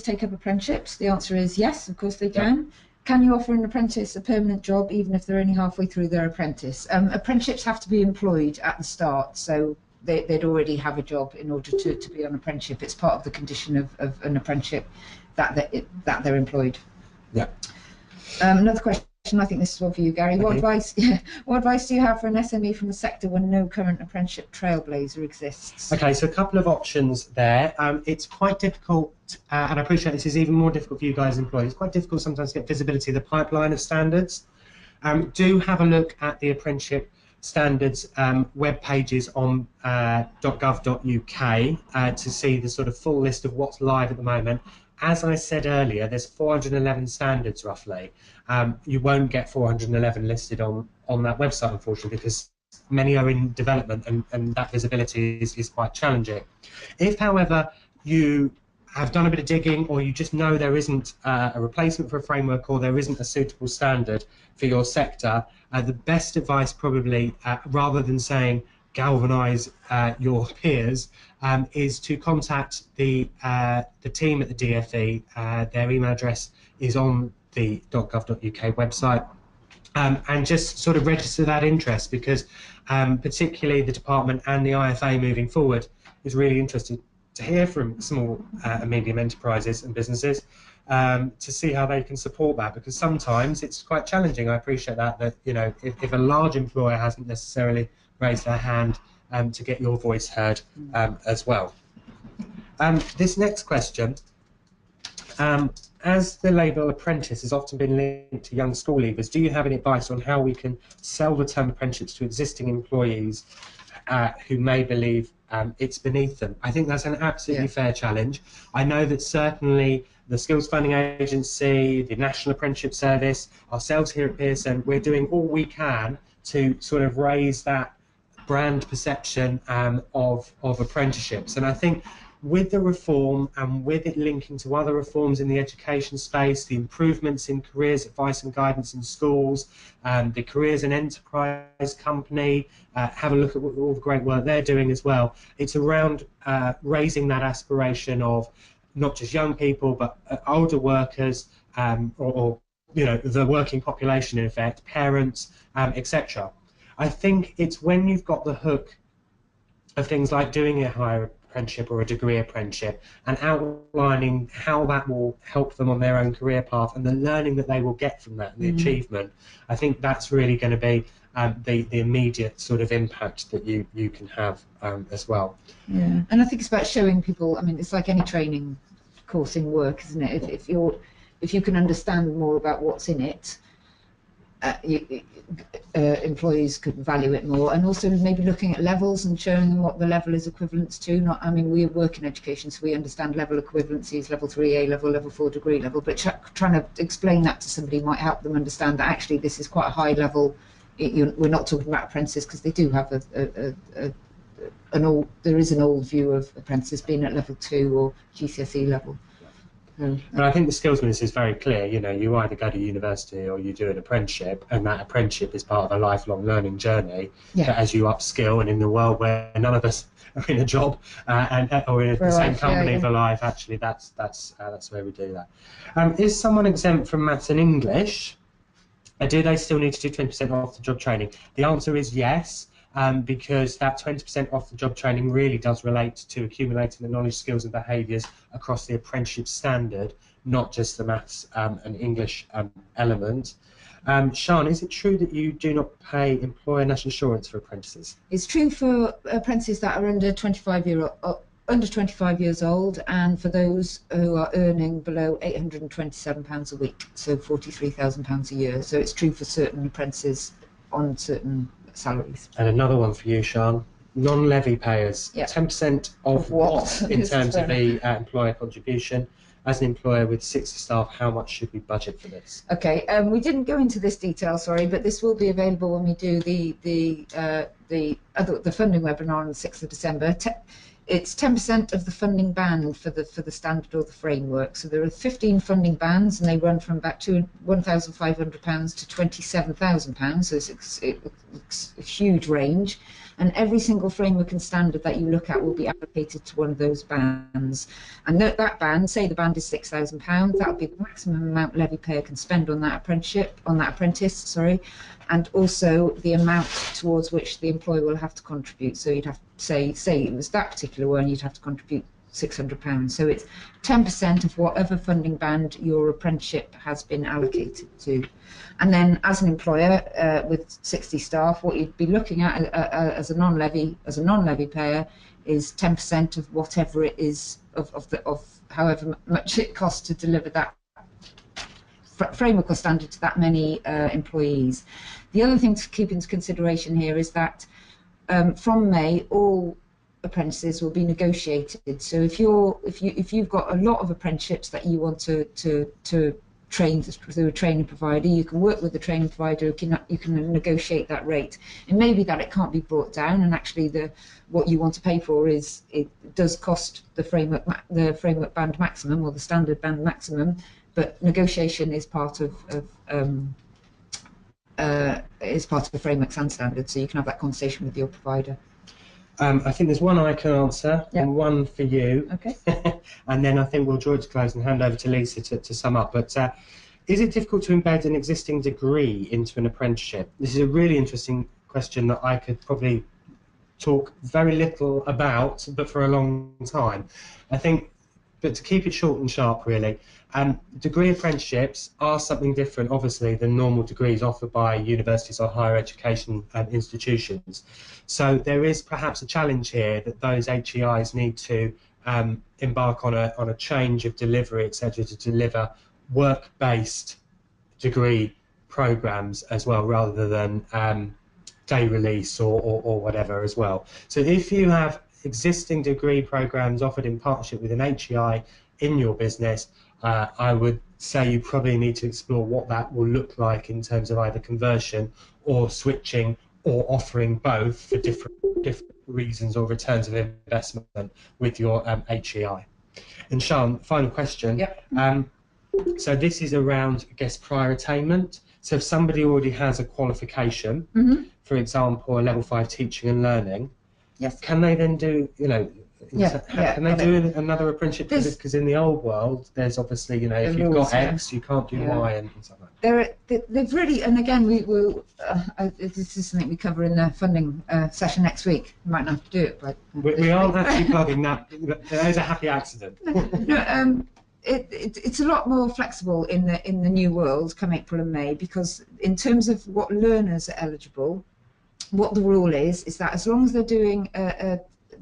take up apprenticeships? The answer is yes, of course they can. Yep. Can you offer an apprentice a permanent job even if they're only halfway through their apprentice? Apprenticeships have to be employed at the start, so they'd already have a job in order to be on apprenticeship. It's part of the condition of an apprenticeship that they're employed. Yeah. Another question. I think this is one for you, Gary. What advice do you have for an SME from the sector when no current apprenticeship trailblazer exists? Okay, so a couple of options there. It's quite difficult, and I appreciate this is even more difficult for you guys as employees. It's quite difficult sometimes to get visibility of the pipeline of standards. Do have a look at the apprenticeship standards web pages on .gov.uk to see the sort of full list of what's live at the moment. As I said earlier, there's 411 standards roughly. You won't get 411 listed on that website, unfortunately, because many are in development and that visibility is quite challenging. If, however, you have done a bit of digging, or you just know there isn't a replacement for a framework, or there isn't a suitable standard for your sector, the best advice probably, rather than saying galvanise your peers, is to contact the team at the DFE. Their email address is on the .gov.uk website, and just sort of register that interest, because particularly the department and the IFA moving forward is really interested to hear from small and medium enterprises and businesses to see how they can support that, because sometimes it's quite challenging. I appreciate that you know, if a large employer hasn't necessarily raised their hand to get your voice heard as well. This next question, as the label apprentice has often been linked to young school leavers, do you have any advice on how we can sell the term apprenticeships to existing employees who may believe it's beneath them? I think that's an absolutely fair challenge. I know that certainly the Skills Funding Agency, the National Apprenticeship Service, ourselves here at Pearson, we're doing all we can to sort of raise that brand perception of apprenticeships. And I think with the reform and with it linking to other reforms in the education space, the improvements in careers advice and guidance in schools, the Careers and Enterprise Company, have a look at all the great work they're doing as well. It's around raising that aspiration of not just young people, but older workers, or you know, the working population in effect, parents, etc. I think it's when you've got the hook of things like doing a higher apprenticeship or a degree apprenticeship and outlining how that will help them on their own career path and the learning that they will get from that and the achievement. I think that's really going to be the immediate sort of impact that you can have as well. Yeah, and I think it's about showing people. I mean, it's like any training course in work, isn't it? If you can understand more about what's in it, employees could value it more, and also maybe looking at levels and showing them what the level is equivalent to. I mean, we work in education, so we understand level equivalencies, level 3 A level, level 4 degree level, but trying to explain that to somebody might help them understand that actually this is quite a high level. We're not talking about apprentices, because they do have there is an old view of apprentices being at level 2 or GCSE level. But I think the skills minister is very clear. You know, you either go to university or you do an apprenticeship, and that apprenticeship is part of a lifelong learning journey. That as you upskill, and in the world where none of us are in a job or in the same company for life, actually that's where we do that. Is someone exempt from maths and English? Do they still need to do 20% off the job training? The answer is yes. Because that 20% off the job training really does relate to accumulating the knowledge, skills and behaviours across the apprenticeship standard, not just the maths and English element. Siân, is it true that you do not pay employer national insurance for apprentices? It's true for apprentices that are under 25 years old, and for those who are earning below £827 a week, so £43,000 a year. So it's true for certain apprentices on certain salaries. And another one for you, Siân. Non-levy payers, 10% of what in terms of the employer contribution? As an employer with 60 staff, how much should we budget for this? Okay, we didn't go into this detail, sorry, but this will be available when we do the funding webinar on the 6th of December. It's 10% of the funding band for the standard or the framework. So there are 15 funding bands, and they run from about £1,500 to £27,000. So it's a huge range. And every single framework and standard that you look at will be allocated to one of those bands. And that band, say the band is £6,000, that would be the maximum amount levy payer can spend on that apprentice, and also the amount towards which the employer will have to contribute. So you'd have to say it was that particular one, you'd have to contribute £600. So it's 10% of whatever funding band your apprenticeship has been allocated to. And then as an employer with 60 staff, what you'd be looking at as a non-levy payer is 10% of whatever it is of however much it costs to deliver that framework or standard to that many employees. The other thing to keep into consideration here is that from May, all apprentices will be negotiated. So if you've got a lot of apprenticeships that you want to train through a training provider, you can work with the training provider. You can negotiate that rate. It may be that it can't be brought down, and actually what you want to pay for it does cost the framework band maximum or the standard band maximum. But negotiation is part of the frameworks and standards, so you can have that conversation with your provider. I think there's one I can answer and one for you. Okay. And then I think we'll draw it to close and hand over to Lisa to sum up. But is it difficult to embed an existing degree into an apprenticeship? This is a really interesting question that I could probably talk very little about, but for a long time. I think to keep it short and sharp, really, degree apprenticeships are something different, obviously, than normal degrees offered by universities or higher education institutions. So there is perhaps a challenge here that those HEIs need to embark on a change of delivery, etc., to deliver work-based degree programs as well, rather than day release or whatever as well. So if you have existing degree programs offered in partnership with an HEI in your business, I would say you probably need to explore what that will look like in terms of either conversion or switching or offering both for different reasons or returns of investment with your HEI. And Siân, final question. Yep. So this is around, I guess, prior attainment. So if somebody already has a qualification, for example, a level 5 teaching and learning, yes, can they then do, can they do another apprenticeship? Because in the old world, there's obviously, if you've got X, you can't do Y and stuff like that. They've really, and again, this is something we cover in the funding session next week. We might not have to do it, but we aren't actually plugging that. There's a happy accident. No, it's a lot more flexible in the new world come April and May, because in terms of what learners are eligible, what the rule is that as long as they're doing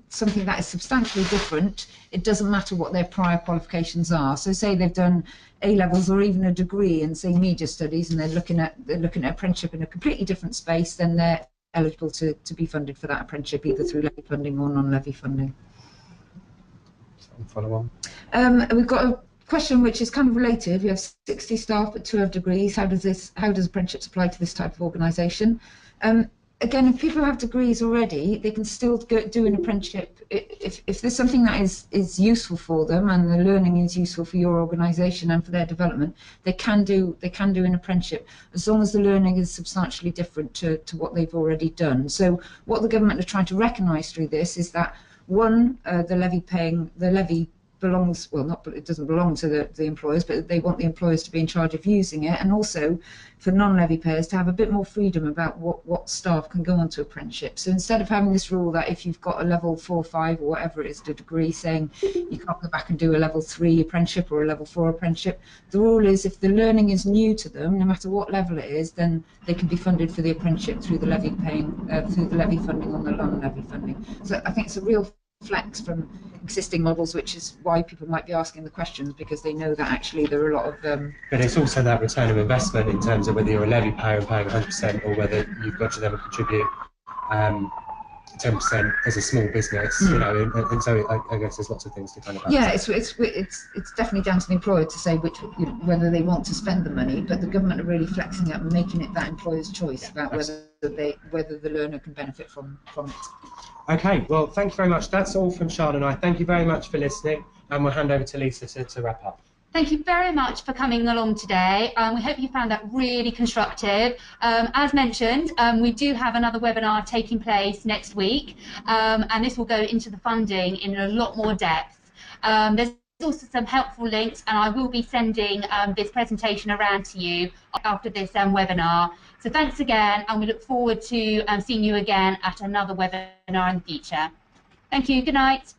something that is substantially different, it doesn't matter what their prior qualifications are. So say they've done A-levels or even a degree in, say, media studies, and they're looking at apprenticeship in a completely different space, then they're eligible to be funded for that apprenticeship either through levy funding or non-levy funding. Follow on. We've got a question which is kind of related. We have 60 staff but 2 have degrees. How does apprenticeships apply to this type of organisation? Again, if people have degrees already, they can still do an apprenticeship. If there's something that is useful for them and the learning is useful for your organisation and for their development, they can do an apprenticeship as long as the learning is substantially different to what they've already done. So what the government are trying to recognise through this is that, one, the levy belongs, well, not, it doesn't belong to the employers, but they want the employers to be in charge of using it, and also for non-levy payers to have a bit more freedom about what staff can go on to apprenticeship. So instead of having this rule that if you've got a level 4 or 5 or whatever it is, the degree, saying you can't go back and do a level 3 apprenticeship or a level 4 apprenticeship, the rule is if the learning is new to them, no matter what level it is, then they can be funded for the apprenticeship through the levy funding on the non-levy funding. So I think it's a real flex from existing models, which is why people might be asking the questions, because they know that actually there are a lot of but it's also that return of investment in terms of whether you're a levy payer and paying 100% or whether you've got to then contribute 10% as a small business, and so I guess there's lots of things to kind of balance. Yeah, it's definitely down to the employer to say whether they want to spend the money, but the government are really flexing it and making it that employer's choice about whether the learner can benefit from it. Okay, well, thank you very much. That's all from Siân and I. Thank you very much for listening, and we'll hand over to Lisa to wrap up. Thank you very much for coming along today. We hope you found that really constructive. As mentioned, we do have another webinar taking place next week, and this will go into the funding in a lot more depth. There's also some helpful links, and I will be sending this presentation around to you after this webinar. So thanks again, and we look forward to seeing you again at another webinar in the future. Thank you. Good night.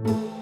Thank you.